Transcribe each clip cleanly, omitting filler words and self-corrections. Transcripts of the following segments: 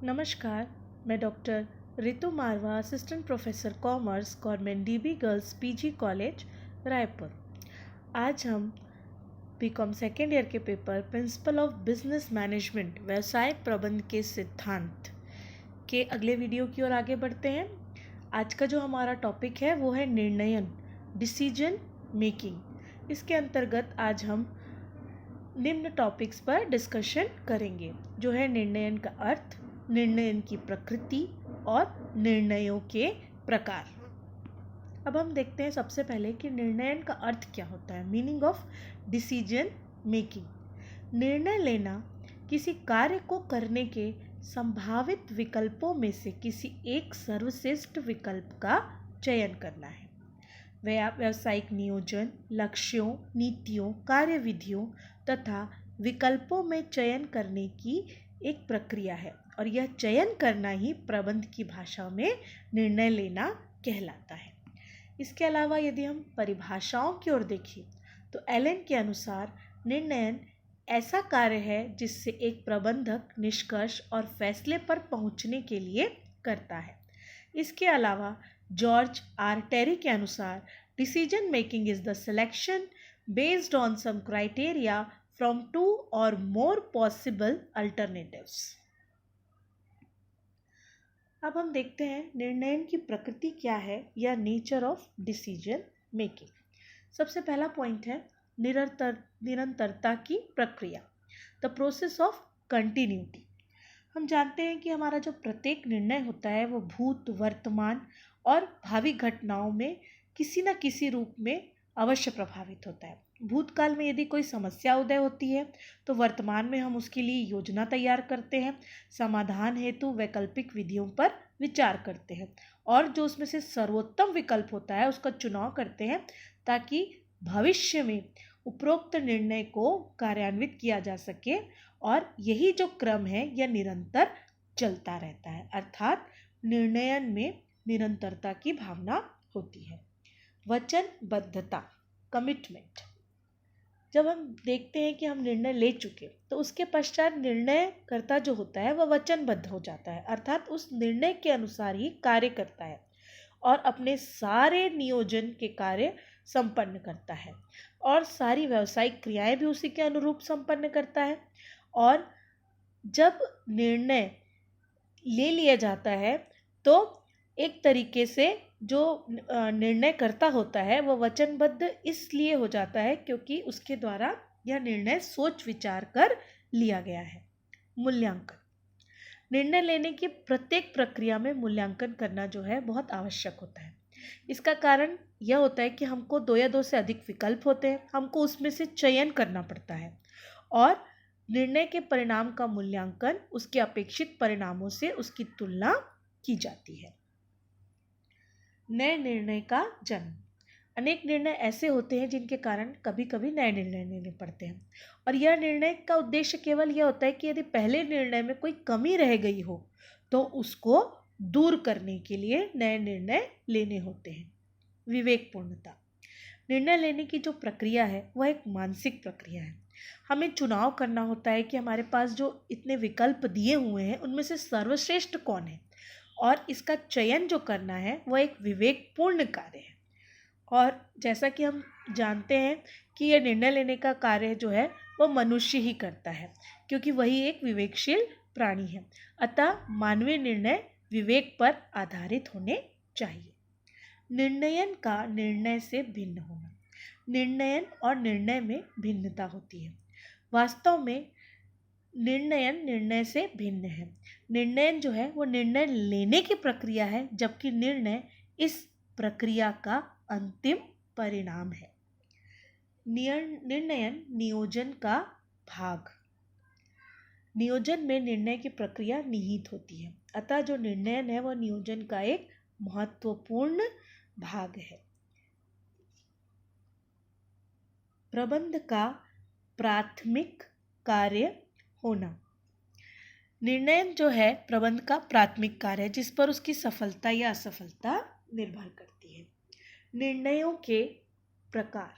नमस्कार, मैं doctor Ritu Marwa, assistant professor commerce, government DB girls PG college, Raipur. आज हम बीकॉम सेकेंड ईयर के paper principle of business management व्यवसाय प्रबंध के सिद्धांत के अगले वीडियो की ओर आगे बढ़ते हैं। आज का जो हमारा टॉपिक है वो है निर्णयन, डिसीजन मेकिंग। इसके अंतर्गत आज हम निम्न टॉपिक्स पर डिस्कशन करेंगे, जो है निर्णयन का अर्थ, निर्णयन की प्रकृति और निर्णयों के प्रकार। अब हम देखते हैं सबसे पहले कि निर्णयन का अर्थ क्या होता है। Meaning of decision making. निर्णय लेना किसी कार्य को करने के संभावित विकल्पों में से किसी एक सर्वश्रेष्ठ विकल्प का चयन करना है। व्यावसायिक नियोजन लक्ष्यों, नीतियों, कार्यविधियों तथा विकल्पों में चयन करने की एक प्रक्रिया है और यह चयन करना ही प्रबंध की भाषा में निर्णय लेना कहलाता है। इसके अलावा यदि हम परिभाषाओं की ओर देखें तो एलन के अनुसार निर्णयन ऐसा कार्य है जिससे एक प्रबंधक निष्कर्ष और फैसले पर पहुंचने के लिए करता है। इसके अलावा जॉर्ज आर टेरी के अनुसार decision making is the selection based on some criteria from two or more possible alternatives. अब हम देखते हैं निर्णयन की प्रकृति क्या है या नेचर ऑफ डिसीजन मेकिंग। सबसे पहला पॉइंट है निरंतरता की प्रक्रिया, द प्रोसेस ऑफ कंटिन्यूटी। हम जानते हैं कि हमारा जो प्रत्येक निर्णय होता है वो भूत, वर्तमान और भावी घटनाओं में किसी न किसी रूप में अवश्य प्रभावित होता है। भूतकाल में यदि कोई समस्या उदय होती है तो वर्तमान में हम उसके लिए योजना तैयार करते हैं, समाधान हेतु वैकल्पिक विधियों पर विचार करते हैं और जो उसमें से सर्वोत्तम विकल्प होता है उसका चुनाव करते हैं ताकि भविष्य में उपरोक्त निर्णय को कार्यान्वित किया जा सके। और यही जो क्रम है यह निरंतर चलता रहता है, अर्थात निर्णयन में निरंतरता की भावना होती है। वचनबद्धता, कमिटमेंट। जब हम देखते हैं कि हम निर्णय ले चुके तो उसके पश्चात निर्णयकर्ता जो होता है वह वचनबद्ध हो जाता है, अर्थात उस निर्णय के अनुसार ही कार्य करता है और अपने सारे नियोजन के कार्य संपन्न करता है और सारी व्यावसायिक क्रियाएं भी उसी के अनुरूप संपन्न करता है। और जब निर्णय ले लिया जाता है तो एक तरीके से जो निर्णय करता होता है वह वचनबद्ध इसलिए हो जाता है क्योंकि उसके द्वारा यह निर्णय सोच विचार कर लिया गया है। मूल्यांकन। निर्णय लेने की प्रत्येक प्रक्रिया में मूल्यांकन करना जो है बहुत आवश्यक होता है। इसका कारण यह होता है कि हमको 2 या 2 से अधिक विकल्प होते हैं, हमको उसमें से चयन करना पड़ता है और निर्णय के परिणाम का मूल्यांकन उसके अपेक्षित परिणामों से उसकी तुलना की जाती है। नए निर्णय का जन्म। अनेक निर्णय ऐसे होते हैं जिनके कारण कभी कभी नए निर्णय लेने पड़ते हैं और यह निर्णय का उद्देश्य केवल यह होता है कि यदि पहले निर्णय में कोई कमी रह गई हो तो उसको दूर करने के लिए नए निर्णय लेने होते हैं। विवेकपूर्णता। निर्णय लेने की जो प्रक्रिया है वह एक मानसिक प्रक्रिया है। हमें चुनाव करना होता है कि हमारे पास जो इतने विकल्प दिए हुए हैं उनमें से सर्वश्रेष्ठ कौन है और इसका चयन जो करना है वह एक विवेकपूर्ण कार्य है। और जैसा कि हम जानते हैं कि यह निर्णय लेने का कार्य जो है वह मनुष्य ही करता है क्योंकि वही एक विवेकशील प्राणी है, अतः मानवीय निर्णय विवेक पर आधारित होने चाहिए। निर्णयन का निर्णय से भिन्न होना। निर्णयन और निर्णय में भिन्नता होती है। वास्तव में निर्णयन निर्णय से भिन्न है। निर्णयन जो है वो निर्णय लेने की प्रक्रिया है जबकि निर्णय इस प्रक्रिया का अंतिम परिणाम है। निर्णयन नियोजन का भाग। नियोजन में निर्णय की प्रक्रिया निहित होती है, अतः जो निर्णयन है वह नियोजन का एक महत्वपूर्ण भाग है। प्रबंध का प्राथमिक कार्य होना। निर्णय जो है प्रबंध का प्राथमिक कार्य है जिस पर उसकी सफलता या असफलता निर्भर करती है। निर्णयों के प्रकार।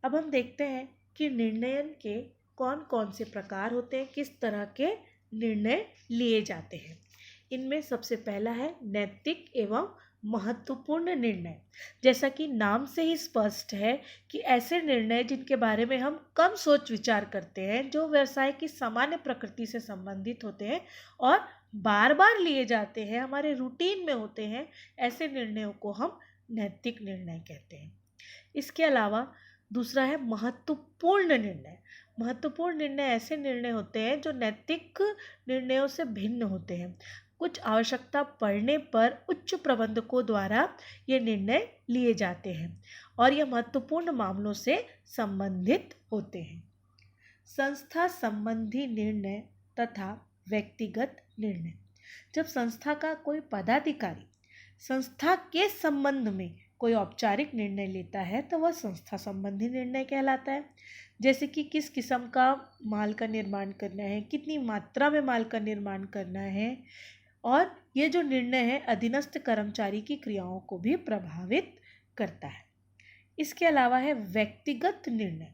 अब हम देखते हैं कि निर्णयन के कौन कौन से प्रकार होते हैं, किस तरह के निर्णय लिए जाते हैं। इनमें सबसे पहला है नैतिक एवं महत्वपूर्ण निर्णय। जैसा कि नाम से ही स्पष्ट है कि ऐसे निर्णय जिनके बारे में हम कम सोच विचार करते हैं, जो व्यवसाय की सामान्य प्रकृति से संबंधित होते हैं और बार बार लिए जाते हैं, हमारे रूटीन में होते हैं, ऐसे निर्णयों को हम नैतिक निर्णय कहते हैं। इसके अलावा दूसरा है महत्वपूर्ण निर्णय। महत्वपूर्ण निर्णय ऐसे निर्णय होते हैं जो नैतिक निर्णयों से भिन्न होते हैं। कुछ आवश्यकता पड़ने पर उच्च प्रबंधकों द्वारा ये निर्णय लिए जाते हैं और ये महत्वपूर्ण मामलों से संबंधित होते हैं। संस्था संबंधी निर्णय तथा व्यक्तिगत निर्णय। जब संस्था का कोई पदाधिकारी संस्था के संबंध में कोई औपचारिक निर्णय लेता है तो वह संस्था संबंधी निर्णय कहलाता है। जैसे कि किस किस्म का माल का निर्माण करना है, कितनी मात्रा में माल का निर्माण करना है, और ये जो निर्णय है अधीनस्थ कर्मचारी की क्रियाओं को भी प्रभावित करता है। इसके अलावा है व्यक्तिगत निर्णय।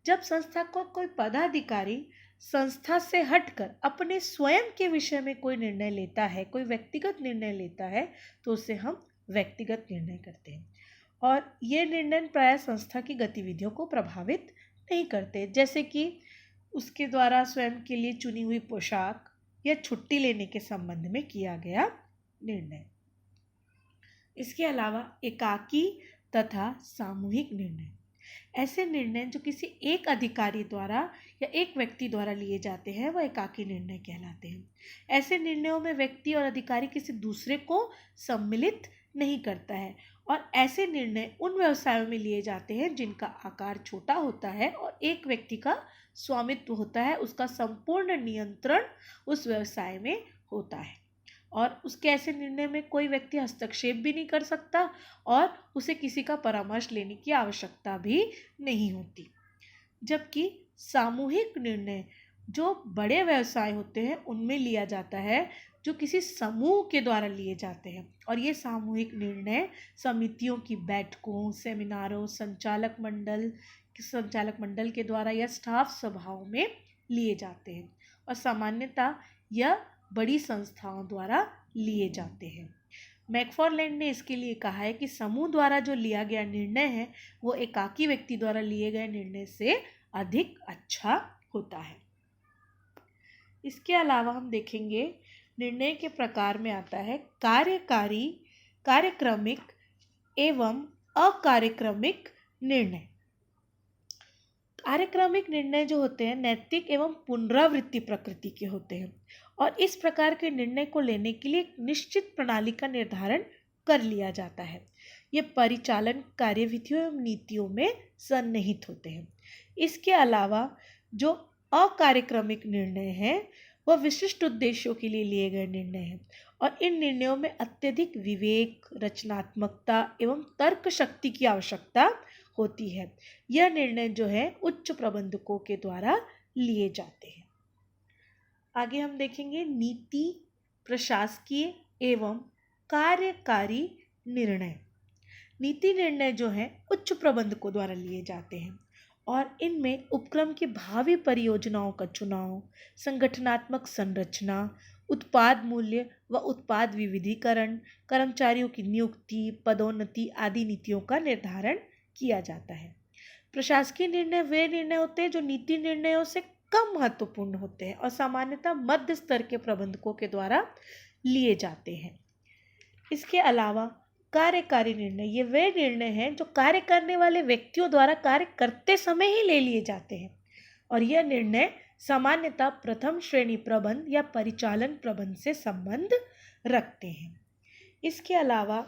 जब संस्था को कोई पदाधिकारी संस्था से हटकर अपने स्वयं के विषय में कोई निर्णय लेता है, कोई व्यक्तिगत निर्णय लेता है, तो उसे हम व्यक्तिगत निर्णय करते हैं। और ये निर्णय प्रायः संस्था की गतिविधियों को प्रभावित नहीं करते, जैसे कि उसके द्वारा स्वयं के लिए चुनी हुई पोशाक या छुट्टी लेने के संबंध में किया गया निर्णय। इसके अलावा एकाकी तथा सामूहिक निर्णय। ऐसे निर्णय जो किसी एक अधिकारी द्वारा या एक व्यक्ति द्वारा लिए जाते हैं वह एकाकी निर्णय कहलाते हैं। ऐसे निर्णयों में व्यक्ति और अधिकारी किसी दूसरे को सम्मिलित नहीं करता है और ऐसे निर्णय उन व्यवसायों में लिए जाते हैं जिनका आकार छोटा होता है और एक व्यक्ति का स्वामित्व होता है, उसका संपूर्ण नियंत्रण उस व्यवसाय में होता है और उसके ऐसे निर्णय में कोई व्यक्ति हस्तक्षेप भी नहीं कर सकता और उसे किसी का परामर्श लेने की आवश्यकता भी नहीं होती। जबकि सामूहिक निर्णय जो बड़े व्यवसाय होते हैं उनमें लिया जाता है, जो किसी समूह के द्वारा लिए जाते हैं, और ये सामूहिक निर्णय समितियों की बैठकों, सेमिनारों, संचालक मंडल के द्वारा या स्टाफ सभाओं में लिए जाते हैं और सामान्यतः यह बड़ी संस्थाओं द्वारा लिए जाते हैं। मैकफार्लैंड ने इसके लिए कहा है कि समूह द्वारा जो लिया गया निर्णय है वो एकाकी व्यक्ति द्वारा लिए गए निर्णय से अधिक अच्छा होता है। इसके अलावा हम देखेंगे निर्णय के प्रकार में आता है कार्यकारी, कार्यक्रमिक एवं अकार्यक्रमिक निर्णय। कार्यक्रमिक निर्णय जो होते हैं नैतिक एवं पुनरावृत्ति प्रकृति के होते हैं और इस प्रकार के निर्णय को लेने के लिए एक निश्चित प्रणाली का निर्धारण कर लिया जाता है। ये परिचालन कार्यविधियों एवं नीतियों में सन्निहित होते हैं। इसके अलावा जो अकार्यक्रमिक निर्णय हैं वह विशिष्ट उद्देश्यों के लिए गए निर्णय हैं और इन निर्णयों में अत्यधिक विवेक, रचनात्मकता एवं तर्क शक्ति की आवश्यकता होती है। यह निर्णय जो है उच्च प्रबंधकों के द्वारा लिए जाते हैं। आगे हम देखेंगे नीति, प्रशासकीय एवं कार्यकारी निर्णय। नीति निर्णय जो है उच्च प्रबंधकों द्वारा लिए जाते हैं और इनमें उपक्रम की भावी परियोजनाओं का चुनाव, संगठनात्मक संरचना, उत्पाद मूल्य व उत्पाद विविधीकरण, कर्मचारियों की नियुक्ति, पदोन्नति आदि नीतियों का निर्धारण किया जाता है। प्रशासकीय निर्णय वे निर्णय होते हैं जो नीति निर्णयों से कम महत्वपूर्ण होते हैं और सामान्यतः मध्य स्तर के प्रबंधकों के द्वारा लिए जाते हैं। इसके अलावा कार्यकारी निर्णय, ये वे निर्णय हैं जो कार्य करने वाले व्यक्तियों द्वारा कार्य करते समय ही ले लिए जाते हैं और यह निर्णय सामान्यतः प्रथम श्रेणी प्रबंध या परिचालन प्रबंध से संबंध रखते हैं। इसके अलावा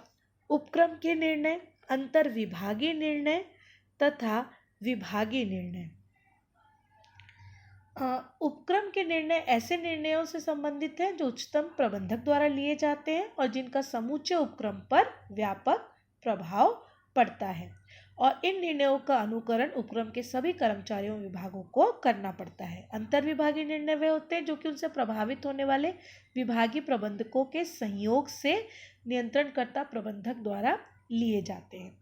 उपक्रम के निर्णय, अंतर विभागीय निर्णय तथा विभागीय निर्णय। उपक्रम के निर्णय ऐसे निर्णयों से संबंधित हैं जो उच्चतम प्रबंधक द्वारा लिए जाते हैं और जिनका समूचे उपक्रम पर व्यापक प्रभाव पड़ता है और इन निर्णयों का अनुकरण उपक्रम के सभी कर्मचारियों विभागों को करना पड़ता है। अंतर विभागीय निर्णय वे होते हैं जो कि उनसे प्रभावित होने वाले विभागीय प्रबंधकों के सहयोग से नियंत्रणकर्ता प्रबंधक द्वारा लिए जाते हैं।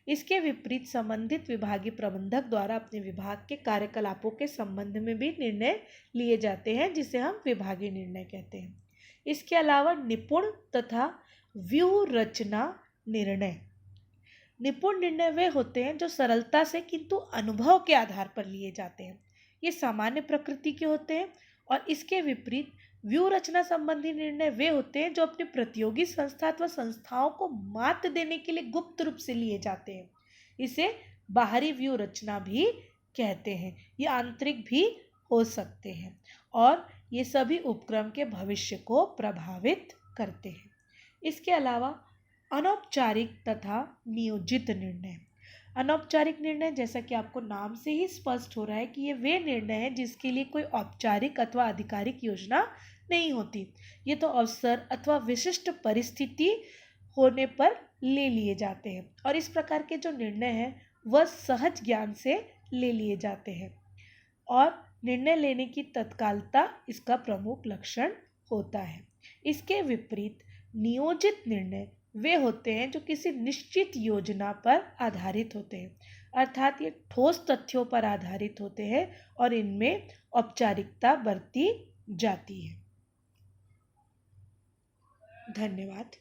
इसके विपरीत संबंधित विभागीय प्रबंधक द्वारा अपने विभाग के कार्यकलापों के संबंध में भी निर्णय लिए जाते हैं, जिसे हम विभागीय निर्णय कहते हैं। इसके अलावा निपुण तथा व्यूह रचना निर्णय। निपुण निर्णय वे होते हैं जो सरलता से किंतु अनुभव के आधार पर लिए जाते हैं। ये सामान्य प्रकृति के होते हैं। और इसके विपरीत व्यूह रचना संबंधी निर्णय वे होते हैं जो अपने प्रतियोगी संस्था अथवा संस्थाओं को मात देने के लिए गुप्त रूप से लिए जाते हैं। इसे बाहरी व्यूह रचना भी कहते हैं। ये आंतरिक भी हो सकते हैं और ये सभी उपक्रम के भविष्य को प्रभावित करते हैं। इसके अलावा अनौपचारिक तथा नियोजित निर्णय। अनौपचारिक निर्णय, जैसा कि आपको नाम से ही स्पष्ट हो रहा है कि ये वे निर्णय हैं जिसके लिए कोई औपचारिक अथवा आधिकारिक योजना नहीं होती। ये तो अवसर अथवा विशिष्ट परिस्थिति होने पर ले लिए जाते हैं और इस प्रकार के जो निर्णय हैं वह सहज ज्ञान से ले लिए जाते हैं और निर्णय लेने की तत्कालता इसका प्रमुख लक्षण होता है। इसके विपरीत नियोजित निर्णय वे होते हैं जो किसी निश्चित योजना पर आधारित होते हैं, अर्थात ये ठोस तथ्यों पर आधारित होते हैं और इनमें औपचारिकता बरती जाती है। धन्यवाद।